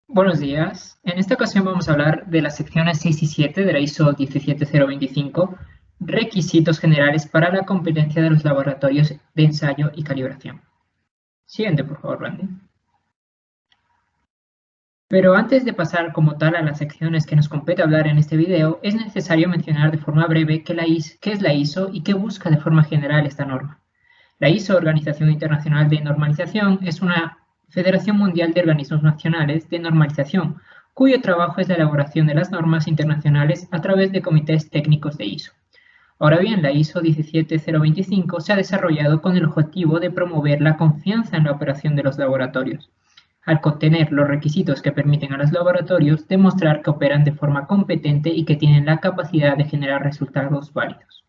Buenos días. En esta ocasión vamos a hablar de las secciones 6 y 7 de la ISO 17025, requisitos generales para la competencia de los laboratorios de ensayo y calibración. Siguiente, por favor, Randy. Pero antes de pasar como tal a las secciones que nos compete hablar en este video, es necesario mencionar de forma breve qué es la ISO y qué busca de forma general esta norma. La ISO, Organización Internacional de Normalización, es una federación mundial de organismos nacionales de normalización, cuyo trabajo es la elaboración de las normas internacionales a través de comités técnicos de ISO. Ahora bien, la ISO 17025 se ha desarrollado con el objetivo de promover la confianza en la operación de los laboratorios, al contener los requisitos que permiten a los laboratorios demostrar que operan de forma competente y que tienen la capacidad de generar resultados válidos.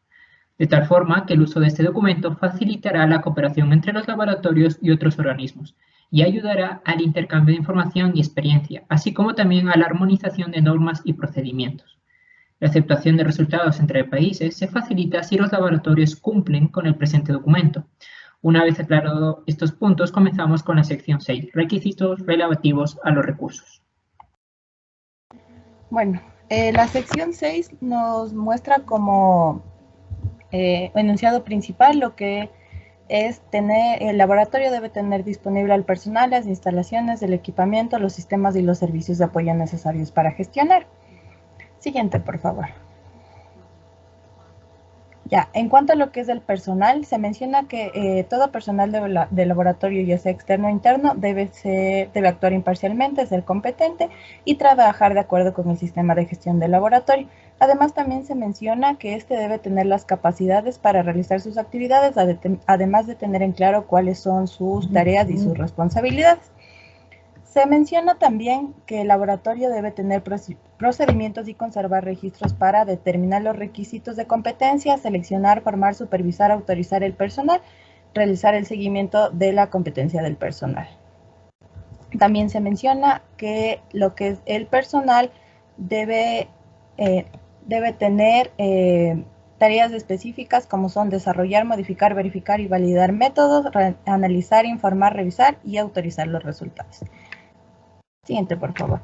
De tal forma que el uso de este documento facilitará la cooperación entre los laboratorios y otros organismos y ayudará al intercambio de información y experiencia, así como también a la armonización de normas y procedimientos. La aceptación de resultados entre países se facilita si los laboratorios cumplen con el presente documento. Una vez aclarados estos puntos, comenzamos con la sección 6, requisitos relativos a los recursos. Bueno, la sección 6 nos muestra como enunciado principal lo que es el laboratorio debe tener disponible al personal, las instalaciones, el equipamiento, los sistemas y los servicios de apoyo necesarios para gestionar. Siguiente, por favor. Ya, en cuanto a lo que es el personal, se menciona que todo personal de laboratorio, ya sea externo o interno, debe actuar imparcialmente, ser competente y trabajar de acuerdo con el sistema de gestión del laboratorio. Además, también se menciona que este debe tener las capacidades para realizar sus actividades, además de tener en claro cuáles son sus tareas y sus responsabilidades. Se menciona también que el laboratorio debe tener procedimientos y conservar registros para determinar los requisitos de competencia, seleccionar, formar, supervisar, autorizar el personal, realizar el seguimiento de la competencia del personal. También se menciona que lo que es el personal debe tener tareas específicas como son desarrollar, modificar, verificar y validar métodos, analizar, informar, revisar y autorizar los resultados. Siguiente, por favor.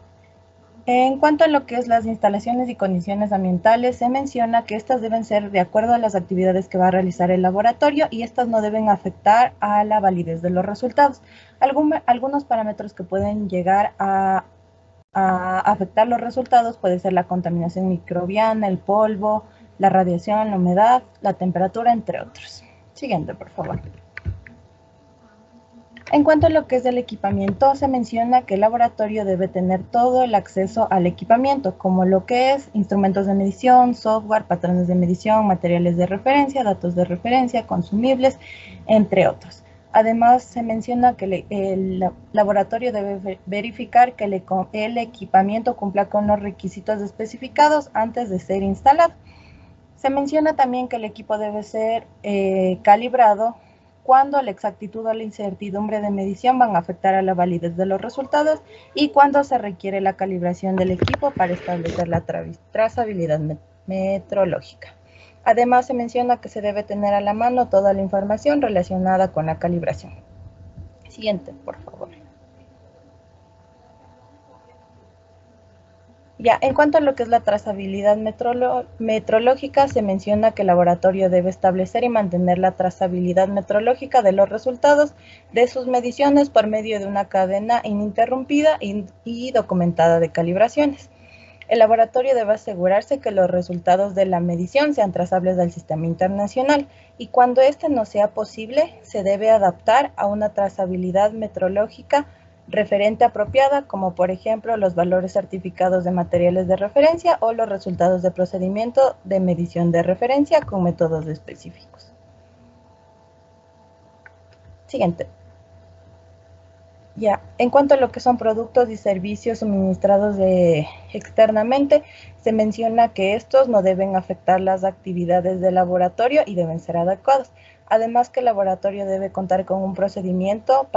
En cuanto a lo que es las instalaciones y condiciones ambientales, se menciona que estas deben ser de acuerdo a las actividades que va a realizar el laboratorio y estas no deben afectar a la validez de los resultados. Algunos parámetros que pueden llegar a afectar los resultados puede ser la contaminación microbiana, el polvo, la radiación, la humedad, la temperatura, entre otros. Siguiente, por favor. En cuanto a lo que es el equipamiento, se menciona que el laboratorio debe tener todo el acceso al equipamiento, como lo que es instrumentos de medición, software, patrones de medición, materiales de referencia, datos de referencia, consumibles, entre otros. Además, se menciona que el laboratorio debe verificar que el equipamiento cumpla con los requisitos especificados antes de ser instalado. Se menciona también que el equipo debe ser calibrado cuando la exactitud o la incertidumbre de medición van a afectar a la validez de los resultados y cuando se requiere la calibración del equipo para establecer la trazabilidad metrológica. Además, se menciona que se debe tener a la mano toda la información relacionada con la calibración. Siguiente, por favor. Ya, en cuanto a lo que es la trazabilidad metrológica, se menciona que el laboratorio debe establecer y mantener la trazabilidad metrológica de los resultados de sus mediciones por medio de una cadena ininterrumpida y documentada de calibraciones. El laboratorio debe asegurarse que los resultados de la medición sean trazables al sistema internacional y cuando este no sea posible, se debe adaptar a una trazabilidad metrológica referente apropiada, como por ejemplo los valores certificados de materiales de referencia o los resultados de procedimiento de medición de referencia con métodos específicos. Siguiente. Ya, en cuanto a lo que son productos y servicios suministrados externamente, se menciona que estos no deben afectar las actividades del laboratorio y deben ser adecuados. Además que el laboratorio debe contar con un procedimiento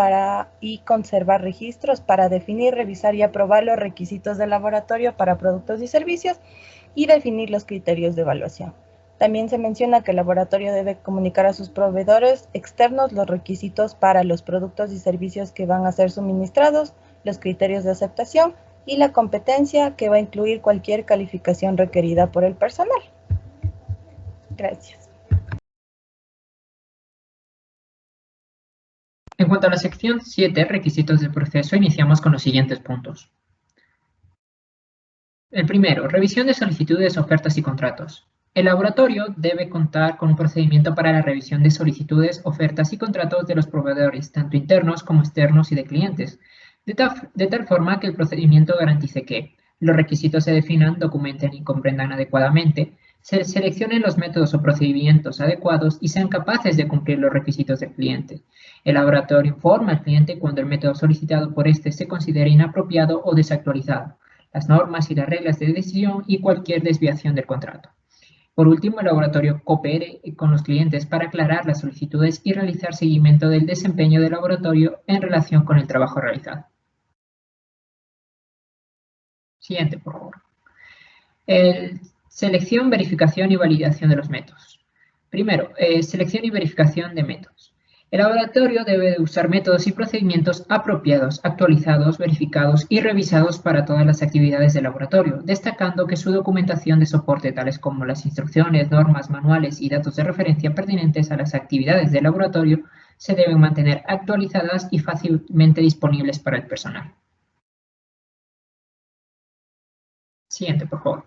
y conservar registros para definir, revisar y aprobar los requisitos del laboratorio para productos y servicios y definir los criterios de evaluación. También se menciona que el laboratorio debe comunicar a sus proveedores externos los requisitos para los productos y servicios que van a ser suministrados, los criterios de aceptación, y la competencia, que va a incluir cualquier calificación requerida por el personal. Gracias. En cuanto a la sección 7, requisitos del proceso, iniciamos con los siguientes puntos. El primero, revisión de solicitudes, ofertas y contratos. El laboratorio debe contar con un procedimiento para la revisión de solicitudes, ofertas y contratos de los proveedores, tanto internos como externos y de clientes, de tal forma que el procedimiento garantice que los requisitos se definan, documenten y comprendan adecuadamente, se seleccionen los métodos o procedimientos adecuados y sean capaces de cumplir los requisitos del cliente. El laboratorio informa al cliente cuando el método solicitado por éste se considere inapropiado o desactualizado, las normas y las reglas de decisión y cualquier desviación del contrato. Por último, el laboratorio coopere con los clientes para aclarar las solicitudes y realizar seguimiento del desempeño del laboratorio en relación con el trabajo realizado. Siguiente, por favor. Selección, verificación y validación de los métodos. Primero, selección y verificación de métodos. El laboratorio debe de usar métodos y procedimientos apropiados, actualizados, verificados y revisados para todas las actividades del laboratorio, destacando que su documentación de soporte, tales como las instrucciones, normas, manuales y datos de referencia pertinentes a las actividades del laboratorio, se deben mantener actualizadas y fácilmente disponibles para el personal. Siguiente, por favor.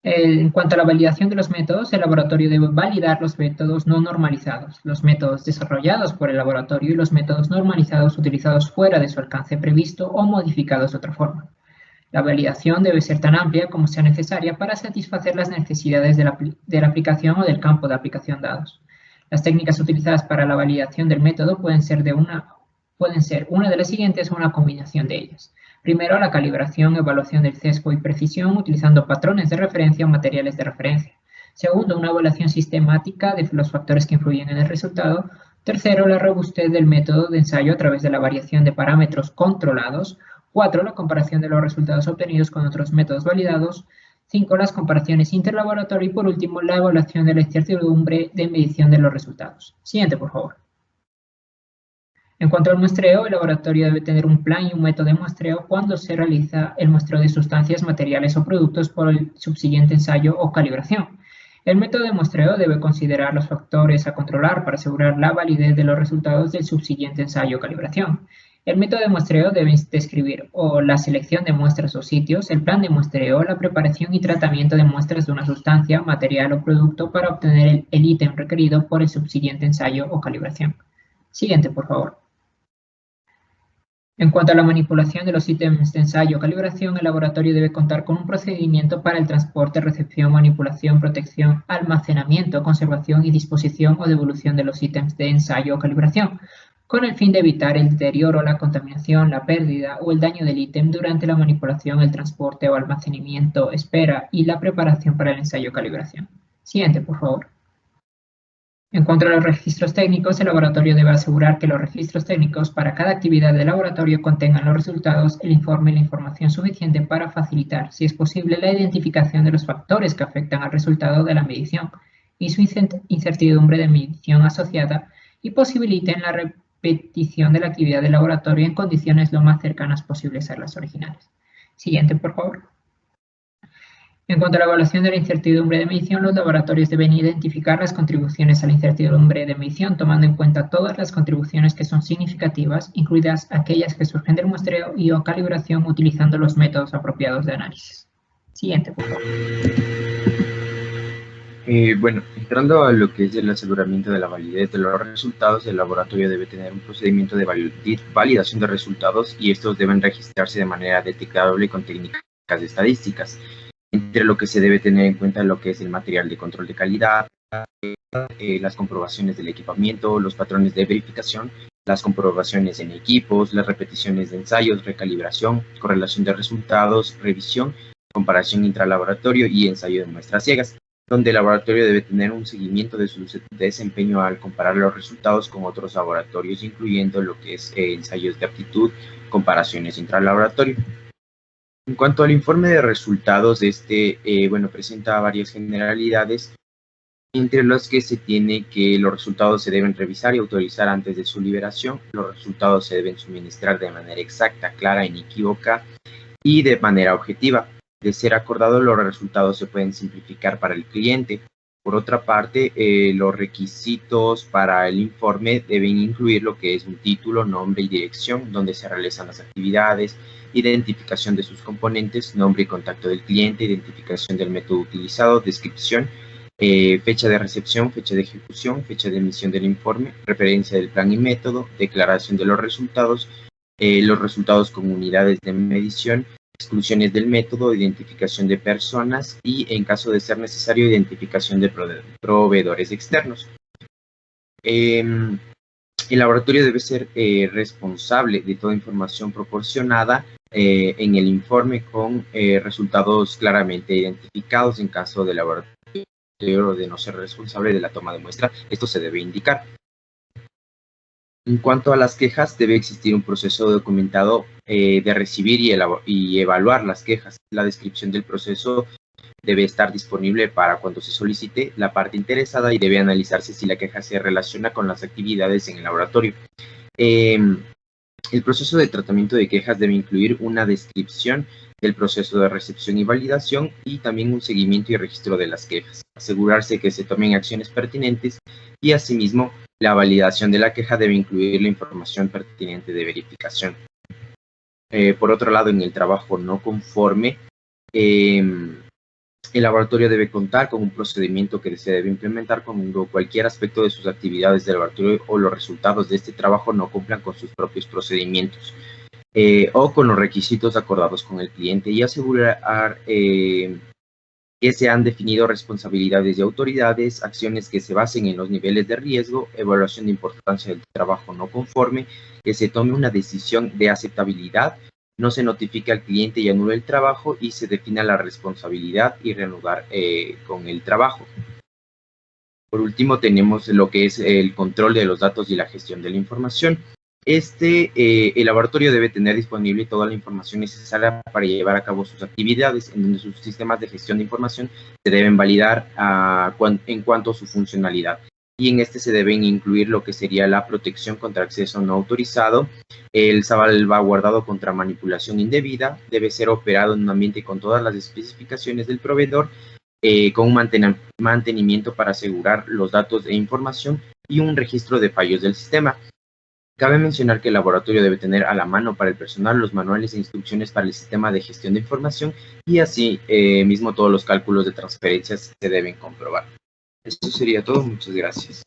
En cuanto a la validación de los métodos, el laboratorio debe validar los métodos no normalizados, los métodos desarrollados por el laboratorio y los métodos normalizados utilizados fuera de su alcance previsto o modificados de otra forma. La validación debe ser tan amplia como sea necesaria para satisfacer las necesidades de la aplicación o del campo de aplicación dados. Las técnicas utilizadas para la validación del método pueden ser una de las siguientes o una combinación de ellas. Primero, la calibración, evaluación del sesgo y precisión utilizando patrones de referencia o materiales de referencia. Segundo, una evaluación sistemática de los factores que influyen en el resultado. Tercero, la robustez del método de ensayo a través de la variación de parámetros controlados. 4, la comparación de los resultados obtenidos con otros métodos validados. 5, las comparaciones interlaboratorio y por último, la evaluación de la incertidumbre de medición de los resultados. Siguiente, por favor. En cuanto al muestreo, el laboratorio debe tener un plan y un método de muestreo cuando se realiza el muestreo de sustancias, materiales o productos por el subsiguiente ensayo o calibración. El método de muestreo debe considerar los factores a controlar para asegurar la validez de los resultados del subsiguiente ensayo o calibración. El método de muestreo debe describir la selección de muestras o sitios, el plan de muestreo, la preparación y tratamiento de muestras de una sustancia, material o producto para obtener el ítem requerido por el subsiguiente ensayo o calibración. Siguiente, por favor. En cuanto a la manipulación de los ítems de ensayo o calibración, el laboratorio debe contar con un procedimiento para el transporte, recepción, manipulación, protección, almacenamiento, conservación y disposición o devolución de los ítems de ensayo o calibración, con el fin de evitar el deterioro, la contaminación, la pérdida o el daño del ítem durante la manipulación, el transporte o almacenamiento, espera y la preparación para el ensayo o calibración. Siguiente, por favor. En cuanto a los registros técnicos, el laboratorio debe asegurar que los registros técnicos para cada actividad del laboratorio contengan los resultados, el informe y la información suficiente para facilitar, si es posible, la identificación de los factores que afectan al resultado de la medición y su incertidumbre de medición asociada y posibiliten la repetición de la actividad del laboratorio en condiciones lo más cercanas posibles a las originales. Siguiente, por favor. En cuanto a la evaluación de la incertidumbre de medición, los laboratorios deben identificar las contribuciones a la incertidumbre de medición, tomando en cuenta todas las contribuciones que son significativas, incluidas aquellas que surgen del muestreo y o calibración utilizando los métodos apropiados de análisis. Siguiente, por favor. Bueno, entrando a lo que es el aseguramiento de la validez de los resultados, el laboratorio debe tener un procedimiento de validación de resultados y estos deben registrarse de manera detectable con técnicas estadísticas. Entre lo que se debe tener en cuenta lo que es el material de control de calidad, las comprobaciones del equipamiento, los patrones de verificación, las comprobaciones en equipos, las repeticiones de ensayos, recalibración, correlación de resultados, revisión, comparación intralaboratorio y ensayo de muestras ciegas, donde el laboratorio debe tener un seguimiento de su desempeño al comparar los resultados con otros laboratorios, incluyendo lo que es ensayos de aptitud, comparaciones intralaboratorio. En cuanto al informe de resultados, presenta varias generalidades entre los que se tiene que los resultados se deben revisar y autorizar antes de su liberación. Los resultados se deben suministrar de manera exacta, clara, inequívoca y de manera objetiva. De ser acordado, los resultados se pueden simplificar para el cliente. Por otra parte, los requisitos para el informe deben incluir lo que es un título, nombre y dirección, donde se realizan las actividades, identificación de sus componentes, nombre y contacto del cliente, identificación del método utilizado, descripción, fecha de recepción, fecha de ejecución, fecha de emisión del informe, referencia del plan y método, declaración de los resultados con unidades de medición, exclusiones del método, identificación de personas y, en caso de ser necesario, identificación de proveedores externos. El laboratorio debe ser responsable de toda información proporcionada en el informe con resultados claramente identificados. En caso del laboratorio de no ser responsable de la toma de muestra, esto se debe indicar. En cuanto a las quejas, debe existir un proceso documentado de recibir y evaluar las quejas. La descripción del proceso debe estar disponible para cuando se solicite la parte interesada y debe analizarse si la queja se relaciona con las actividades en el laboratorio. El proceso de tratamiento de quejas debe incluir una descripción del proceso de recepción y validación y también un seguimiento y registro de las quejas. Asegurarse que se tomen acciones pertinentes y, asimismo, la validación de la queja debe incluir la información pertinente de verificación. Por otro lado, en el trabajo no conforme, el laboratorio debe contar con un procedimiento que se debe implementar cuando cualquier aspecto de sus actividades del laboratorio o los resultados de este trabajo no cumplan con sus propios procedimientos o con los requisitos acordados con el cliente, y asegurar que se han definido responsabilidades y autoridades, acciones que se basen en los niveles de riesgo, evaluación de importancia del trabajo no conforme, que se tome una decisión de aceptabilidad, no se notifique al cliente y anule el trabajo, y se defina la responsabilidad y reanudar con el trabajo. Por último, tenemos lo que es el control de los datos y la gestión de la información. El laboratorio debe tener disponible toda la información necesaria para llevar a cabo sus actividades, en donde sus sistemas de gestión de información se deben validar en cuanto a su funcionalidad. Y en este se deben incluir lo que sería la protección contra acceso no autorizado, el salvaguardado contra manipulación indebida, debe ser operado en un ambiente con todas las especificaciones del proveedor, con un mantenimiento para asegurar los datos e información y un registro de fallos del sistema. Cabe mencionar que el laboratorio debe tener a la mano para el personal los manuales e instrucciones para el sistema de gestión de información, y así mismo todos los cálculos de transferencias se deben comprobar. Esto sería todo. Muchas gracias.